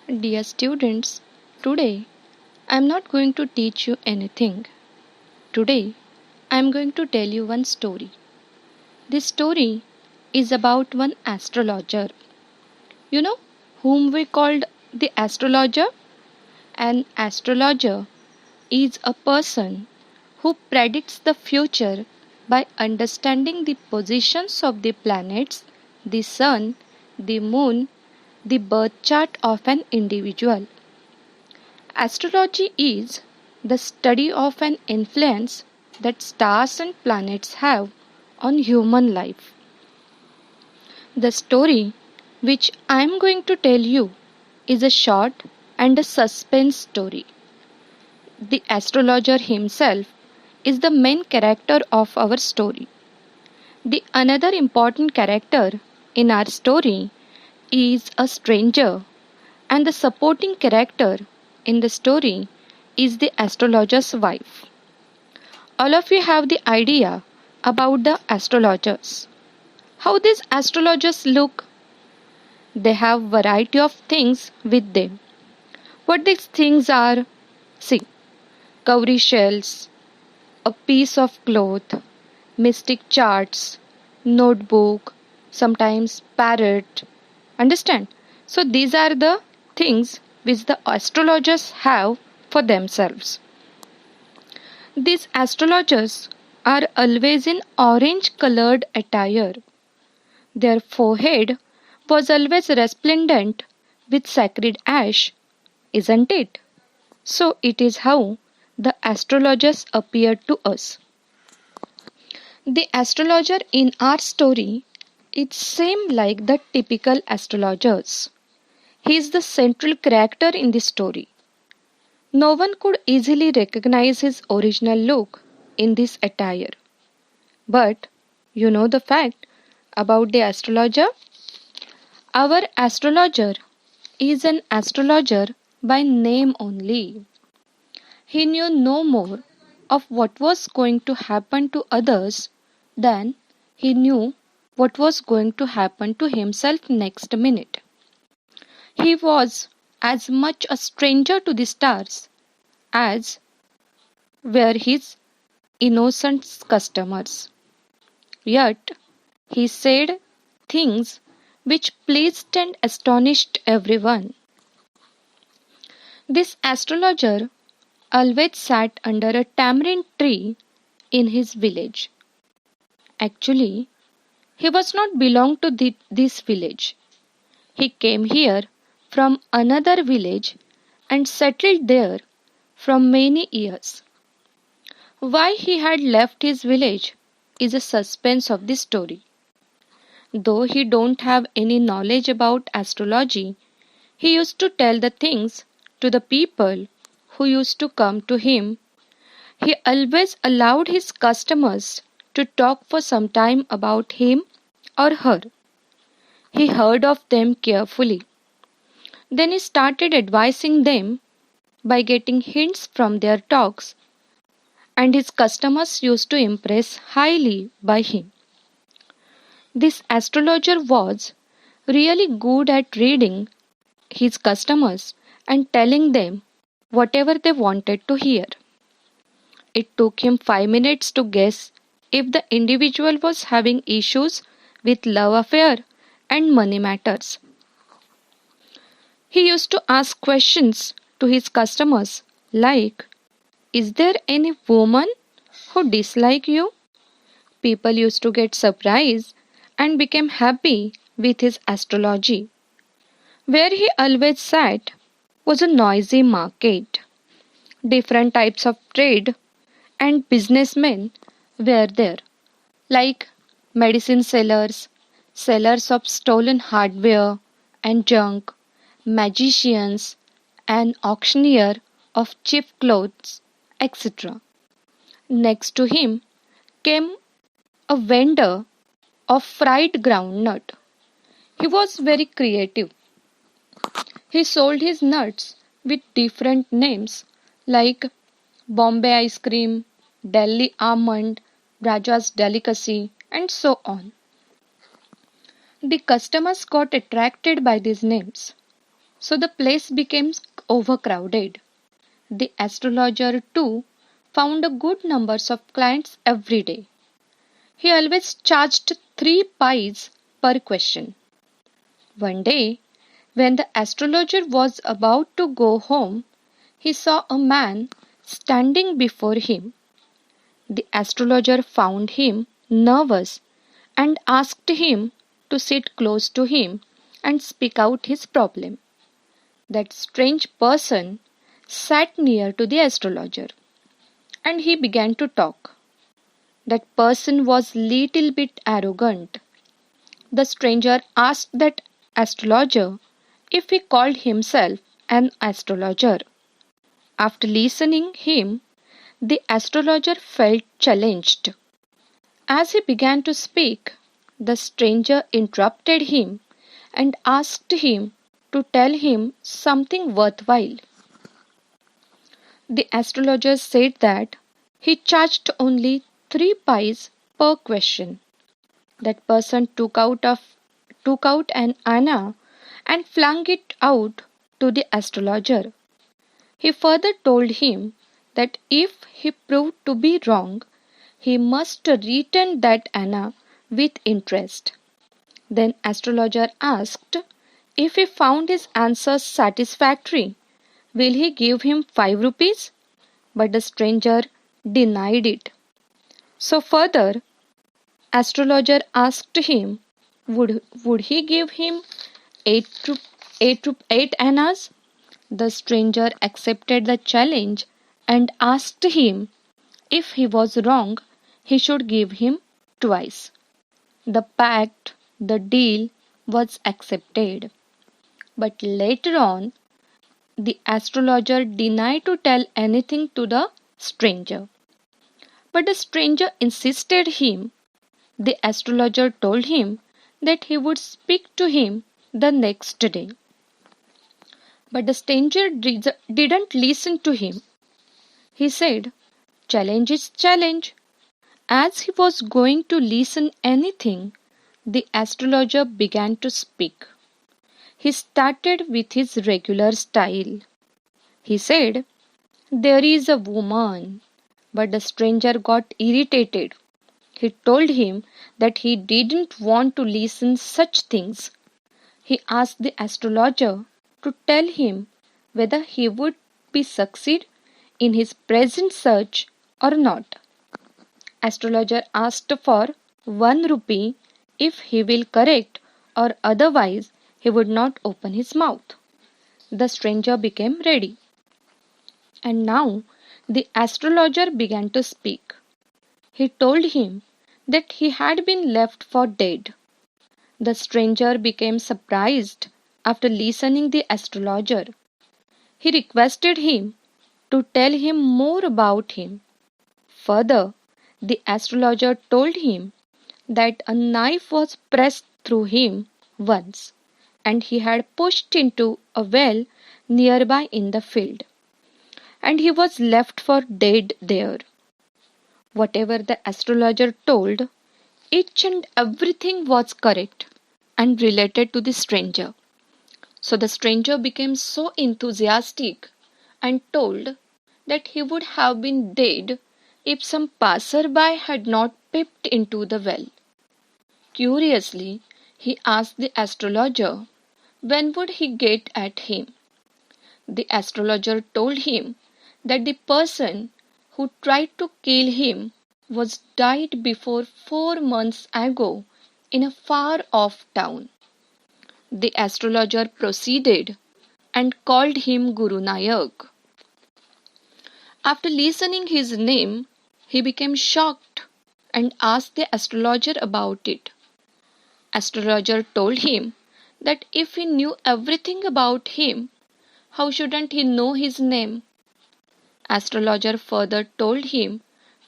Dear students, today I am not going to teach you anything. Today I am going to tell you one story. This story is about one astrologer. You know whom we called the astrologer? An astrologer is a person who predicts the future by understanding the positions of the planets, the sun, the moon, the birth chart of an individual. Astrology is the study of an influence that stars and planets have on human life. The story which I am going to tell you is a short and a suspense story. The astrologer himself is the main character of our story. The another important character in our story is a stranger, and the supporting character in the story is the astrologer's wife. All of you have the idea about the astrologers. How these astrologers look? They have variety of things with them. What these things are? See, cowrie shells, a piece of cloth, mystic charts, notebook, sometimes parrot. Understand? So these are the things which the astrologers have for themselves. These astrologers are always in orange colored attire. Their forehead was always resplendent with sacred ash, isn't it? So it is how the astrologers appeared to us. The astrologer in our story is same like the typical astrologers. He is the central character in the story. No one could easily recognize his original look in this attire. But you know the fact about the astrologer? Our astrologer is an astrologer by name only. He knew no more of what was going to happen to others than he knew what was going to happen to himself next minute. He was as much a stranger to the stars as were his innocent customers. Yet he said things which pleased and astonished everyone. This astrologer always sat under a tamarind tree in his village. Actually, he was not belong to this village. He came here from another village and settled there from many years. Why he had left his village is a suspense of the story. Though he don't have any knowledge about astrology, he used to tell the things to the people who used to come to him. He always allowed his customers to talk for some time about him or her. He heard of them carefully. Then he started advising them by getting hints from their talks, and his customers used to impress highly by him. This astrologer was really good at reading his customers and telling them whatever they wanted to hear. It took him 5 minutes to guess if the individual was having issues with love affair and money matters. He used to ask questions to his customers like, is there any woman who dislike you? People used to get surprised and became happy with his astrology. Where he always sat was a noisy market. Different types of trade and businessmen were there, like medicine sellers, sellers of stolen hardware and junk, magicians, an auctioneer of cheap clothes, etc. Next to him came a vendor of fried groundnut. He was very creative. He sold his nuts with different names like Bombay ice cream, Delhi almond, Raja's delicacy, and so on. The customers got attracted by these names. So the place became overcrowded. The astrologer too found a good numbers of clients every day. He always charged 3 pies per question. One day, when the astrologer was about to go home, he saw a man standing before him. The astrologer found him nervous and asked him to sit close to him and speak out his problem. That strange person sat near to the astrologer and he began to talk. That person was little bit arrogant. The stranger asked that astrologer if he called himself an astrologer. After listening him, the astrologer felt challenged. As he began to speak, the stranger interrupted him and asked him to tell him something worthwhile. The astrologer said that he charged only 3 pies per question. That person took out an anna and flung it out to the astrologer. He further told him that if he proved to be wrong, he must return that anna with interest. Then astrologer asked if he found his answer satisfactory, will he give him 5 rupees? But the stranger denied it. So further, astrologer asked him, would he give him 8 annas? The stranger accepted the challenge and asked him if he was wrong, he should give him twice. The pact, the deal was accepted. But later on, the astrologer denied to tell anything to the stranger. But the stranger insisted him. The astrologer told him that he would speak to him the next day. But the stranger didn't listen to him. He said, challenge is challenge. As he was going to listen anything, the astrologer began to speak. He started with his regular style. He said, there is a woman. But the stranger got irritated. He told him that he didn't want to listen such things. He asked the astrologer to tell him whether he would be succeed in his present search or not. Astrologer asked for 1 rupee if he will correct, or otherwise he would not open his mouth. The stranger became ready. And now the astrologer began to speak. He told him that he had been left for dead. The stranger became surprised after listening the astrologer. He requested him to tell him more about him. Further, the astrologer told him that a knife was pressed through him once, and he had pushed into a well nearby in the field, and he was left for dead there. Whatever the astrologer told, each and everything was correct and related to the stranger. So the stranger became so enthusiastic and told that he would have been dead if some passerby had not peeped into the well. Curiously, he asked the astrologer when would he get at him. The astrologer told him that the person who tried to kill him was died before 4 months ago in a far off town. The astrologer proceeded and called him Guru Nayak. After listening his name, he became shocked and asked the astrologer about it. Astrologer told him that if he knew everything about him, how shouldn't he know his name? Astrologer further told him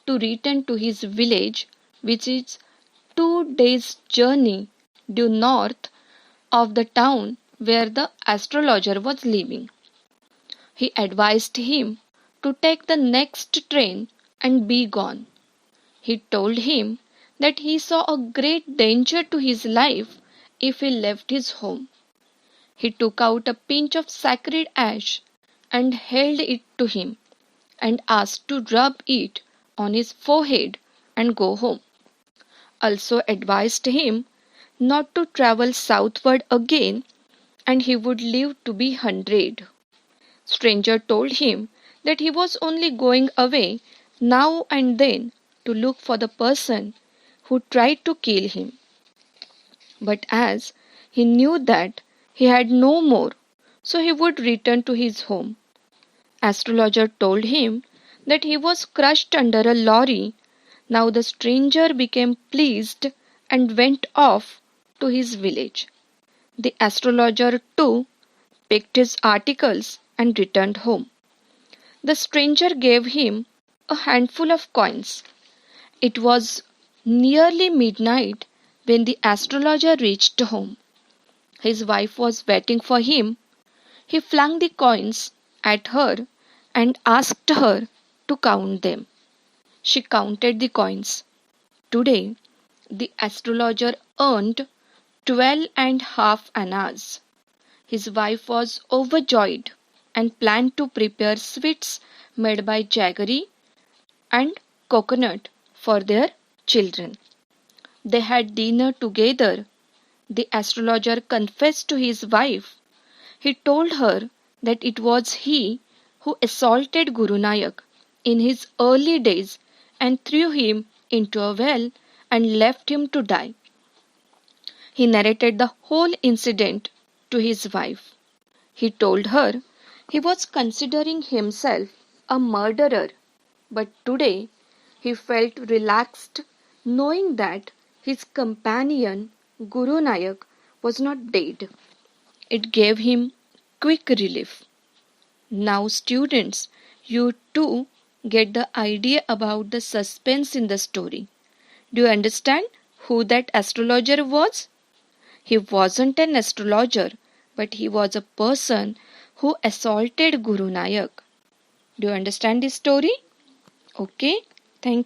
to return to his village, which is 2 days' journey due north of the town where the astrologer was living. He advised him to take the next train and be gone. He told him that he saw a great danger to his life if he left his home. He took out a pinch of sacred ash and held it to him and asked to rub it on his forehead and go home. Also advised him not to travel southward again and he would live to be 100. Stranger told him that he was only going away now and then to look for the person who tried to kill him. But as he knew that he had no more, so he would return to his home. Astrologer told him that he was crushed under a lorry. Now the stranger became pleased and went off to his village. The astrologer too picked his articles and returned home. The stranger gave him a handful of coins. It was nearly midnight when the astrologer reached home. His wife was waiting for him. He flung the coins at her and asked her to count them. She counted the coins. Today, the astrologer earned 12.5 annas. His wife was overjoyed and planned to prepare sweets made by jaggery and coconut for their children. They had dinner together. The astrologer confessed to his wife. He told her that it was he who assaulted Guru Nanak in his early days and threw him into a well and left him to die. He narrated the whole incident to his wife. He told her he was considering himself a murderer, but today he felt relaxed knowing that his companion Guru Nanak was not dead. It gave him quick relief. Now, students, you too get the idea about the suspense in the story. Do you understand who that astrologer was? He wasn't an astrologer, but he was a person who assaulted Guru Nanak. Do you understand this story? Okay, thank